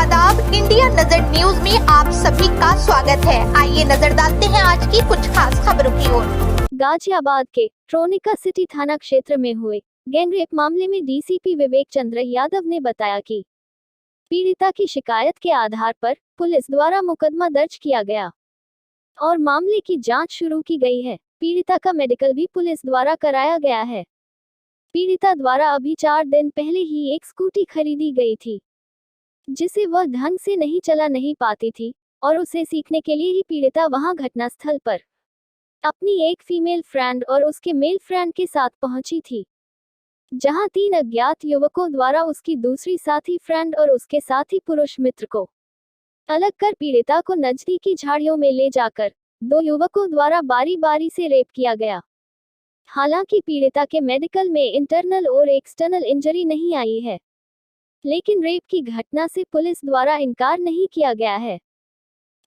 आदाब, इंडिया नजर न्यूज में आप सभी का स्वागत है। आइए नजर डालते हैं आज की कुछ खास खबरों की ओर। गाजियाबाद के ट्रोनिका सिटी थाना क्षेत्र में हुए गैंगरेप मामले में डीसीपी विवेक चंद्र यादव ने बताया कि पीड़िता की शिकायत के आधार पर पुलिस द्वारा मुकदमा दर्ज किया गया और मामले की जांच शुरू की गई है। पीड़िता का मेडिकल भी पुलिस द्वारा कराया गया है। पीड़िता द्वारा अभी 4 दिन पहले ही एक स्कूटी खरीदी गई थी, जिसे वह ढंग से नहीं चला नहीं पाती थी और उसे सीखने के लिए ही पीड़िता वहां घटनास्थल पर अपनी एक फीमेल फ्रेंड और उसके मेल फ्रेंड के साथ पहुंची थी, जहां 3 अज्ञात युवकों द्वारा उसकी दूसरी साथी फ्रेंड और उसके साथी पुरुष मित्र को अलग कर पीड़िता को नजदीकी झाड़ियों में ले जाकर 2 युवकों द्वारा बारी बारी से रेप किया गया। हालांकि पीड़िता के मेडिकल में इंटरनल और एक्सटर्नल इंजरी नहीं आई है, लेकिन रेप की घटना से पुलिस द्वारा इनकार नहीं किया गया है।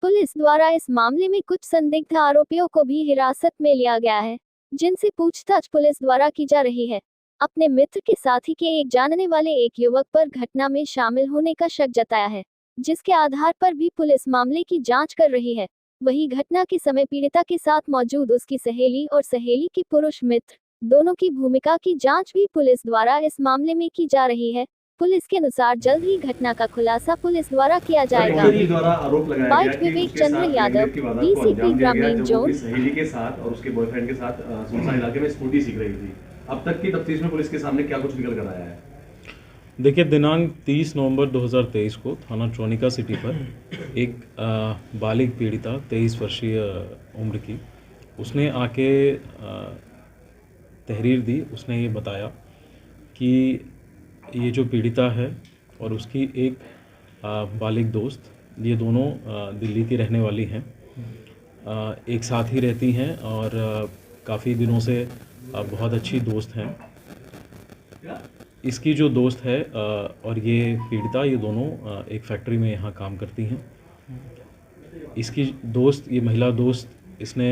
पुलिस द्वारा इस मामले में कुछ संदिग्ध आरोपियों को भी हिरासत में लिया गया है, जिनसे पूछताछ पुलिस द्वारा की जा रही है। अपने मित्र के साथी के एक जानने वाले एक युवक पर घटना में शामिल होने का शक जताया है, जिसके आधार पर भी पुलिस मामले की जांच कर रही है। वहीं घटना के समय पीड़िता के साथ मौजूद उसकी सहेली और सहेली के पुरुष मित्र दोनों की भूमिका की जांच भी पुलिस द्वारा इस मामले में की जा रही है। पुलिस के अनुसार जल्द ही घटना का खुलासा पुलिस द्वारा किया जाएगा। बाइट विवेक चंद्र यादव, डीसीपी ग्रामीण जोन। सहेली के साथ और उसके बॉयफ्रेंड के साथ सुनसान इलाके में स्कूटी सीख रही थी। अब तक की तफ्तीश में पुलिस के सामने क्या कुछ निकल कर आया है? देखिए, दिनांक 30 नवंबर 2023 को थाना ट्रोनिका सिटी पर एक बालिग पीड़िता 23 वर्षीय उम्र की, उसने आके तहरीर दी। उसने ये बताया कि ये जो पीड़िता है और उसकी एक बालिग दोस्त, ये दोनों दिल्ली की रहने वाली हैं, एक साथ ही रहती हैं और काफ़ी दिनों से बहुत अच्छी दोस्त हैं। इसकी जो दोस्त है और ये पीड़िता, ये दोनों एक फैक्ट्री में यहाँ काम करती हैं। इसकी दोस्त, ये महिला दोस्त, इसने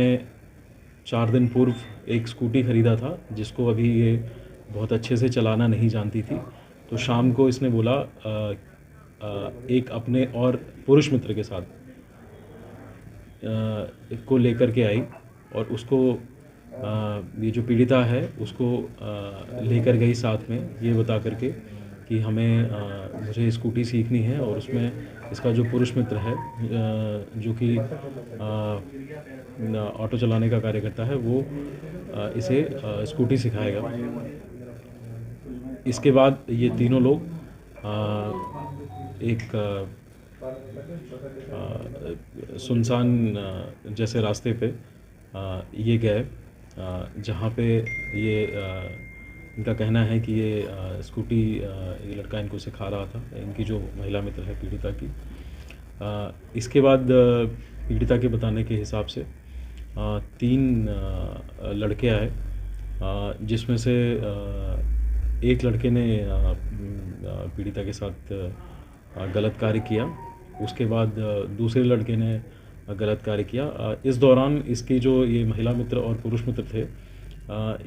4 दिन पूर्व एक स्कूटी ख़रीदा था, जिसको अभी ये बहुत अच्छे से चलाना नहीं जानती थी। तो शाम को इसने बोला एक अपने और पुरुष मित्र के साथ को लेकर के आई और उसको ये जो पीड़िता है उसको लेकर गई साथ में, ये बता करके कि मुझे स्कूटी सीखनी है। और उसमें इसका जो पुरुष मित्र है, जो कि ऑटो चलाने का कार्य करता है, वो इसे स्कूटी सिखाएगा। इसके बाद ये तीनों लोग एक सुनसान जैसे रास्ते पे ये गए, जहाँ पे ये इनका कहना है कि ये स्कूटी ये लड़का इनको सिखा रहा था, इनकी जो महिला मित्र है पीड़िता की। इसके बाद पीड़िता के बताने के हिसाब से 3 लड़के आए, जिसमें से एक लड़के ने पीड़िता के साथ गलत कार्य किया। उसके बाद दूसरे लड़के ने गलत कार्य किया। इस दौरान इसके जो ये महिला मित्र और पुरुष मित्र थे,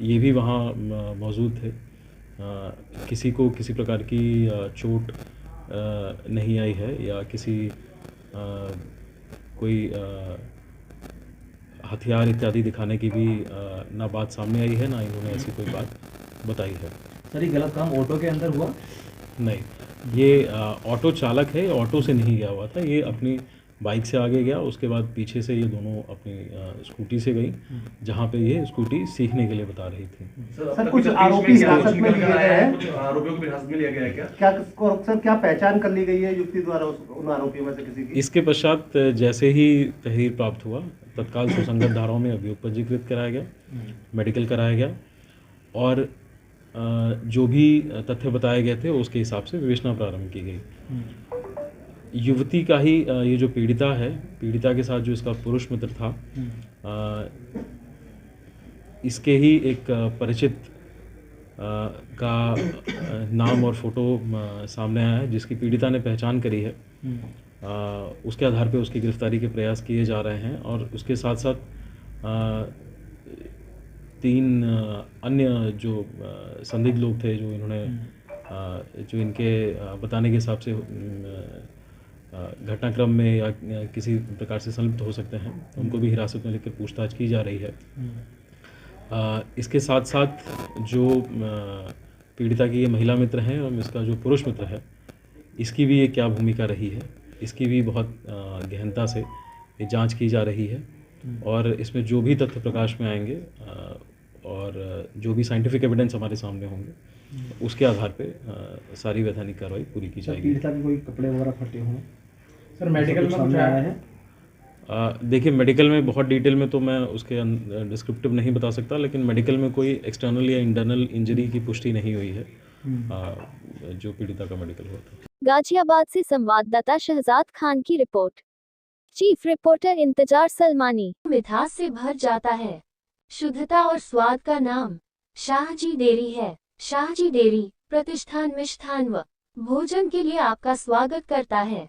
ये भी वहाँ मौजूद थे। किसी को किसी प्रकार की चोट नहीं आई है या किसी कोई हथियार इत्यादि दिखाने की भी ना बात सामने आई है, ना इन्होंने ऐसी कोई बात बताई है। सर, ये गलत काम ऑटो के अंदर हुआ? नहीं, ये ऑटो चालक है, ऑटो से नहीं गया हुआ था। ये अपनी बाइक से आगे गया, उसके बाद पीछे से ये दोनों अपनी स्कूटी से गई, जहाँ पे ये स्कूटी सीखने के लिए बता रही थी। सर, कुछ आरोपी हिरासत में लिए गए हैं? कुछ आरोपियों को हिरासत में लिया गया है क्या पहचान कर ली गई है युवती द्वारा उन आरोपियों में से किसी की? इसके पश्चात जैसे ही तहरीर प्राप्त हुआ, तत्काल सुसंगत धाराओं में अभियोग पंजीकृत कराया गया, मेडिकल कराया गया और जो भी तथ्य बताए गए थे उसके हिसाब से विवेचना प्रारंभ की गई। युवती का ही ये जो पीड़िता है, पीड़िता के साथ जो इसका पुरुष मित्र था, इसके ही एक परिचित का नाम और फोटो सामने आया है, जिसकी पीड़िता ने पहचान करी है। उसके आधार पे उसकी गिरफ्तारी के प्रयास किए जा रहे हैं और उसके साथ साथ 3 अन्य जो संदिग्ध लोग थे, जो इन्होंने जो इनके बताने के हिसाब से घटनाक्रम में या किसी प्रकार से संलिप्त हो सकते हैं, उनको भी हिरासत में लेकर पूछताछ की जा रही है। इसके साथ साथ जो पीड़िता की ये महिला मित्र हैं और इसका जो पुरुष मित्र है, इसकी भी ये क्या भूमिका रही है, इसकी भी बहुत गहनता से ये जांच की जा रही है। और इसमें जो भी तथ्य प्रकाश में आएंगे और जो भी साइंटिफिक एविडेंस हमारे सामने होंगे, उसके आधार पे सारी वैधानिक कार्रवाई पूरी की जाएगी। पीड़िता के कोई कपड़े वगैरह फटे हों सर, मेडिकल में कुछ आया है? देखिए, मेडिकल में बहुत डिटेल में तो मैं उसके डिस्क्रिप्टिव नहीं बता सकता, लेकिन मेडिकल में कोई एक्सटर्नल या इंटरनल इंजरी की पुष्टि नहीं हुई है जो पीड़िता का मेडिकल हुआ था। गाजियाबाद से संवाददाता शहजाद खान की रिपोर्ट। चीफ रिपोर्टर इंतजार सलमानी। मिठास से भर जाता है, शुद्धता और स्वाद का नाम शाहजी डेयरी है। शाहजी डेयरी प्रतिष्ठान मिष्ठान व भोजन के लिए आपका स्वागत करता है।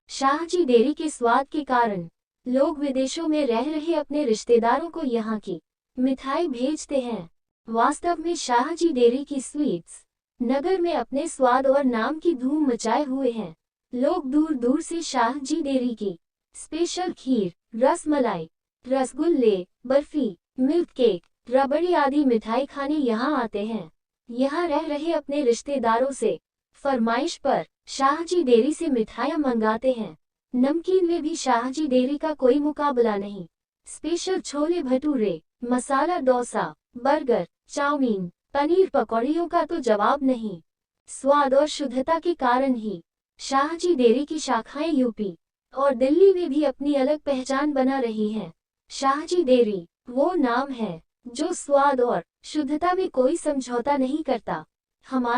शाहजी डेयरी के स्वाद के कारण लोग विदेशों में रह रहे अपने रिश्तेदारों को यहाँ की मिठाई भेजते हैं। वास्तव में शाहजी डेयरी की स्वीट्स नगर में अपने स्वाद और नाम की धूम मचाए हुए हैं। लोग दूर दूर से शाहजी डेयरी की स्पेशल खीर, रसमलाई, रसगुल्ले, बर्फी, मिल्क केक, रबड़ी आदि मिठाई खाने यहाँ आते हैं। यहाँ रह रहे अपने रिश्तेदारों से फरमाइश पर शाहजी डेयरी से मिठाइयाँ मंगाते हैं। नमकीन में भी शाहजी डेयरी का कोई मुकाबला नहीं। Special chole bhature, masala dosa, burger, chowmein, paneer पकौड़ियों का तो जवाब नहीं। स्वाद और शुद्धता के कारण ही शाहजी डेयरी की शाखाएं यूपी और दिल्ली में भी अपनी अलग पहचान बना रही हैं। शाहजी डेयरी वो नाम है जो स्वाद और शुद्धता में कोई समझौता नहीं करता। हमारा